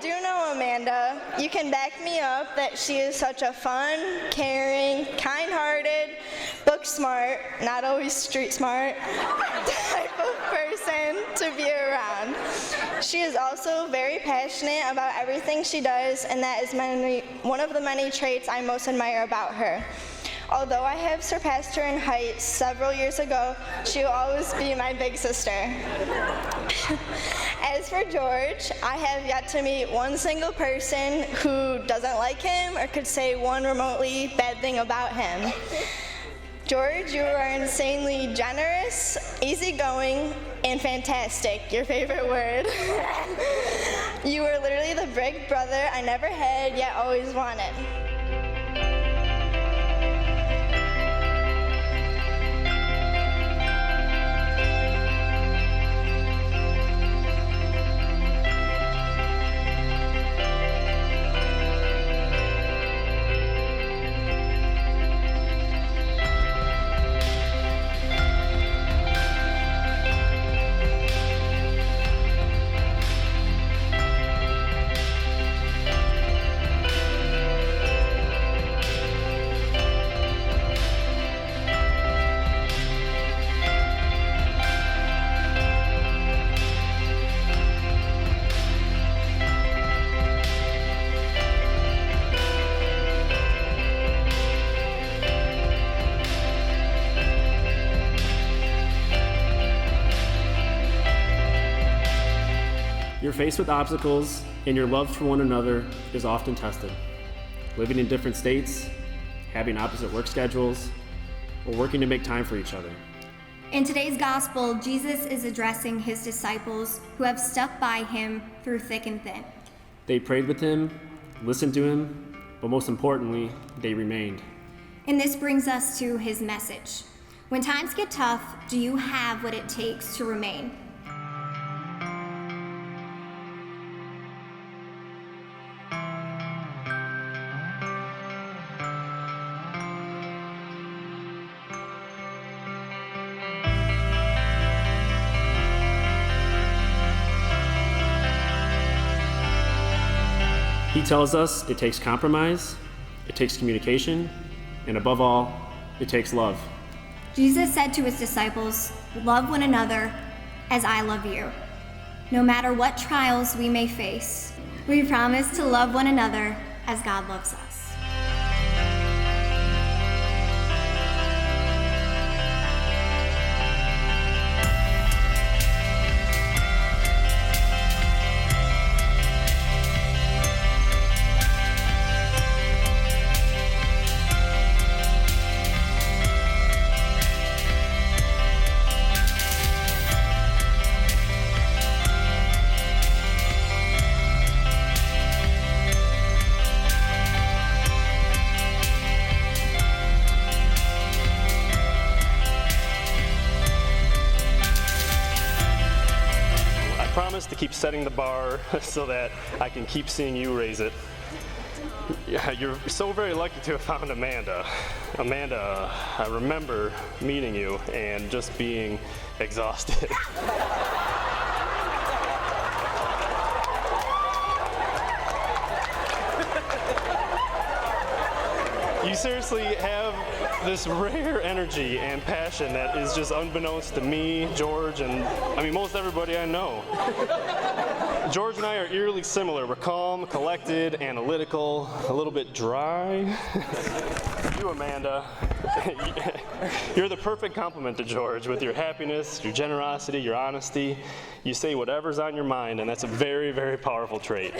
do know Amanda. You can back me up that she is such a fun, caring, kind-hearted, book smart, not always street smart, type of person to be around. She is also very passionate about everything she does, and that is one of the many traits I most admire about her. Although I have surpassed her in height several years ago, she will always be my big sister. As for George, I have yet to meet one single person who doesn't like him or could say one remotely bad thing about him. George, you are insanely generous, easygoing, and fantastic. Your favorite word. You were literally the big brother I never had, yet always wanted. You're faced with obstacles, and your love for one another is often tested. Living in different states, having opposite work schedules, or working to make time for each other. In today's gospel, Jesus is addressing his disciples who have stuck by him through thick and thin. They prayed with him, listened to him, but most importantly, they remained. And this brings us to his message. When times get tough, do you have what it takes to remain? He tells us it takes compromise, it takes communication, and above all, it takes love. Jesus said to his disciples, "Love one another as I love you." No matter what trials we may face, we promise to love one another as God loves us. Promise to keep setting the bar so that I can keep seeing you raise it. Yeah, you're so very lucky to have found Amanda. Amanda, I remember meeting you and just being exhausted. You seriously have this rare energy and passion that is just unbeknownst to me, George, and most everybody I know. George and I are eerily similar. We're calm, collected, analytical, a little bit dry. You, Amanda, you're the perfect complement to George with your happiness, your generosity, your honesty. You say whatever's on your mind, and that's a very, very powerful trait.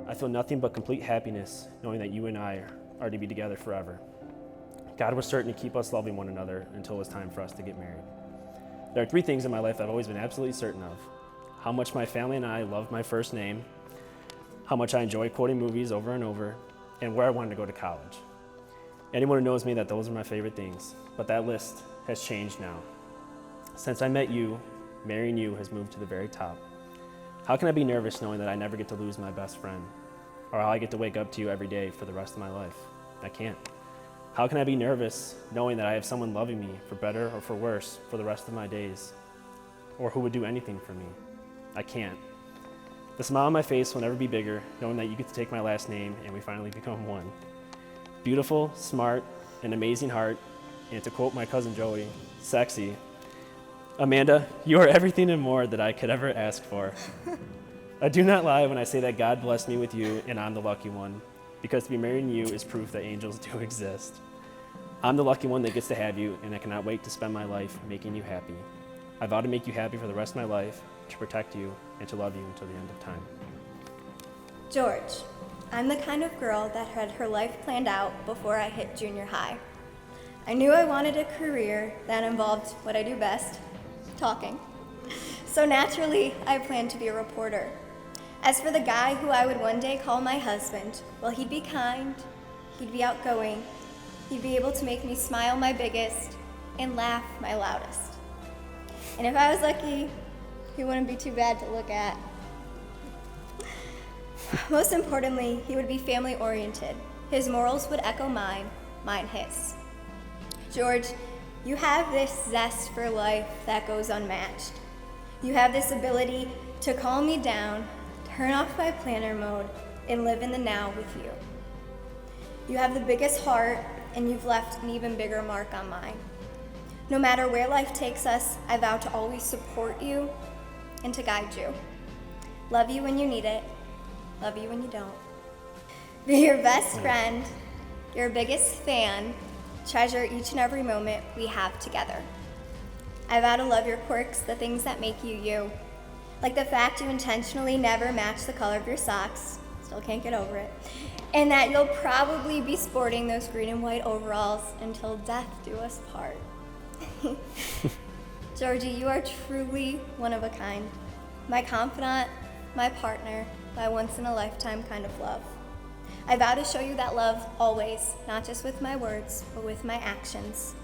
I feel nothing but complete happiness knowing that you and I are to be together forever. God was certain to keep us loving one another until it was time for us to get married. There are 3 things in my life I've always been absolutely certain of: how much my family and I love my first name, how much I enjoy quoting movies over and over, and where I wanted to go to college. Anyone who knows me, that those are my favorite things, but that list has changed now. Since I met you, marrying you has moved to the very top. How can I be nervous knowing that I never get to lose my best friend, or how I get to wake up to you every day for the rest of my life? I can't. How can I be nervous knowing that I have someone loving me, for better or for worse, for the rest of my days, or who would do anything for me? I can't. The smile on my face will never be bigger, knowing that you get to take my last name and we finally become one. Beautiful, smart, an amazing heart, and to quote my cousin Joey, sexy. Amanda, you are everything and more that I could ever ask for. I do not lie when I say that God blessed me with you and I'm the lucky one, because to be marrying you is proof that angels do exist. I'm the lucky one that gets to have you, and I cannot wait to spend my life making you happy. I vow to make you happy for the rest of my life, to protect you, and to love you until the end of time. George, I'm the kind of girl that had her life planned out before I hit junior high. I knew I wanted a career that involved what I do best, talking. So naturally, I planned to be a reporter. As for the guy who I would one day call my husband, well, he'd be kind, he'd be outgoing, he'd be able to make me smile my biggest and laugh my loudest. And if I was lucky, he wouldn't be too bad to look at. Most importantly, he would be family-oriented. His morals would echo mine his. George, you have this zest for life that goes unmatched. You have this ability to calm me down, turn off my planner mode, and live in the now with you. You have the biggest heart, and you've left an even bigger mark on mine. No matter where life takes us, I vow to always support you and to guide you. Love you when you need it, love you when you don't. Be your best friend, your biggest fan, treasure each and every moment we have together. I vow to love your quirks, the things that make you you. Like the fact you intentionally never match the color of your socks, still can't get over it, and that you'll probably be sporting those green and white overalls until death do us part. Georgie, you are truly one of a kind. My confidant, my partner, my once-in-a-lifetime kind of love. I vow to show you that love always, not just with my words, but with my actions.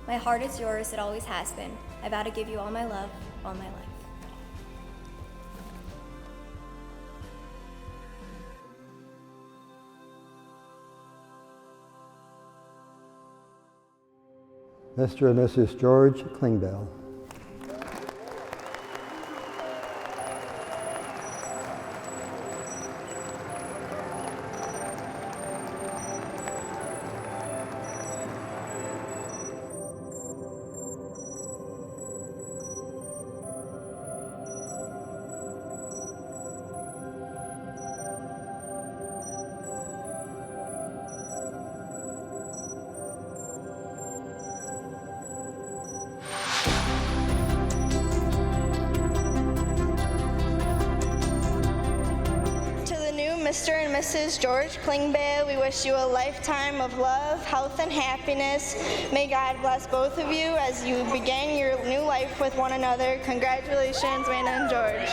My heart is yours, it always has been. I vow to give you all my love, all my life. Mr. and Mrs. George Klingbeil. Mr. and Mrs. George Klingbeil, we wish you a lifetime of love, health, and happiness. May God bless both of you as you begin your new life with one another. Congratulations, Amanda and George.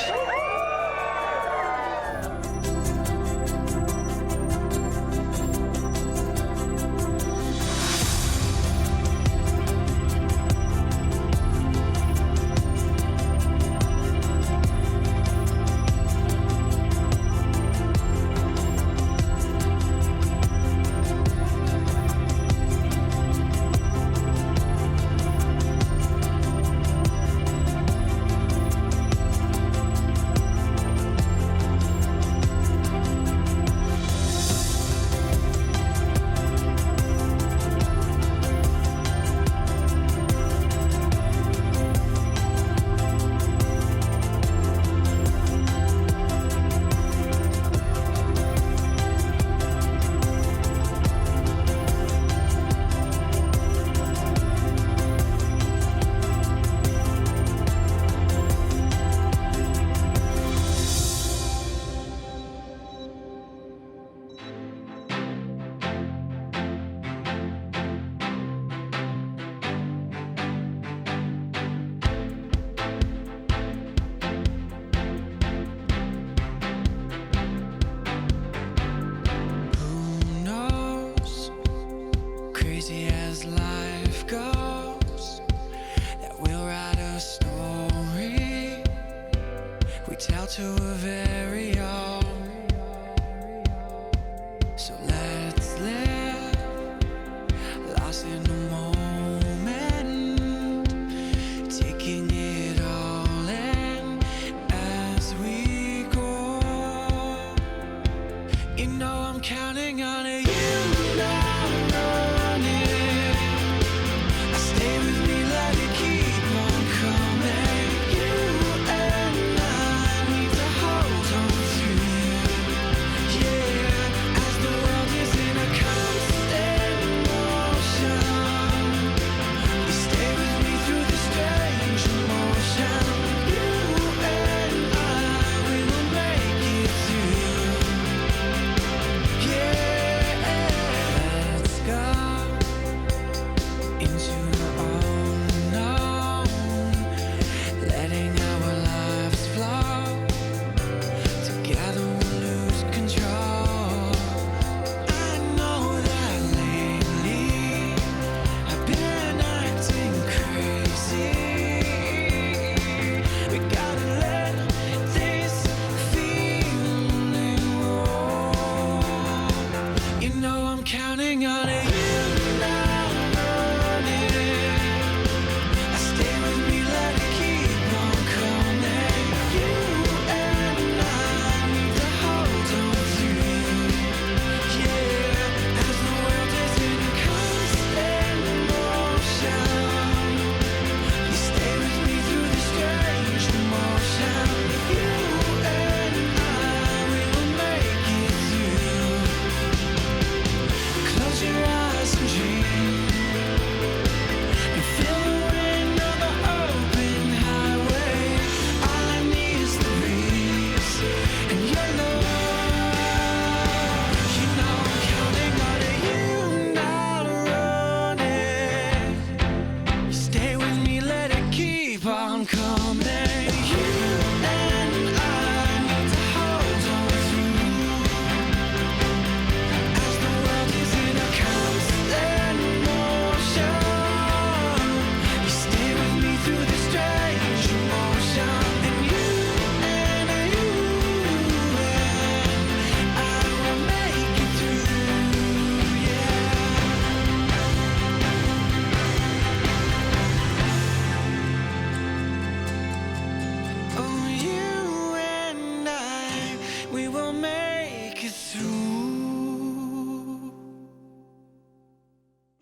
make it through.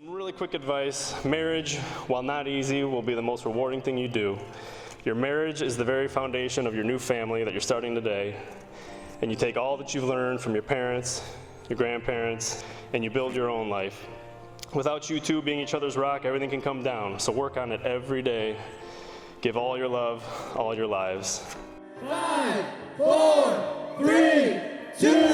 Really quick advice, marriage, while not easy, will be the most rewarding thing you do. Your marriage is the very foundation of your new family that you're starting today. And you take all that you've learned from your parents, your grandparents, and you build your own life. Without you two being each other's rock, everything can come down. So work on it every day. Give all your love, all your lives. 5, 4, 3, 2,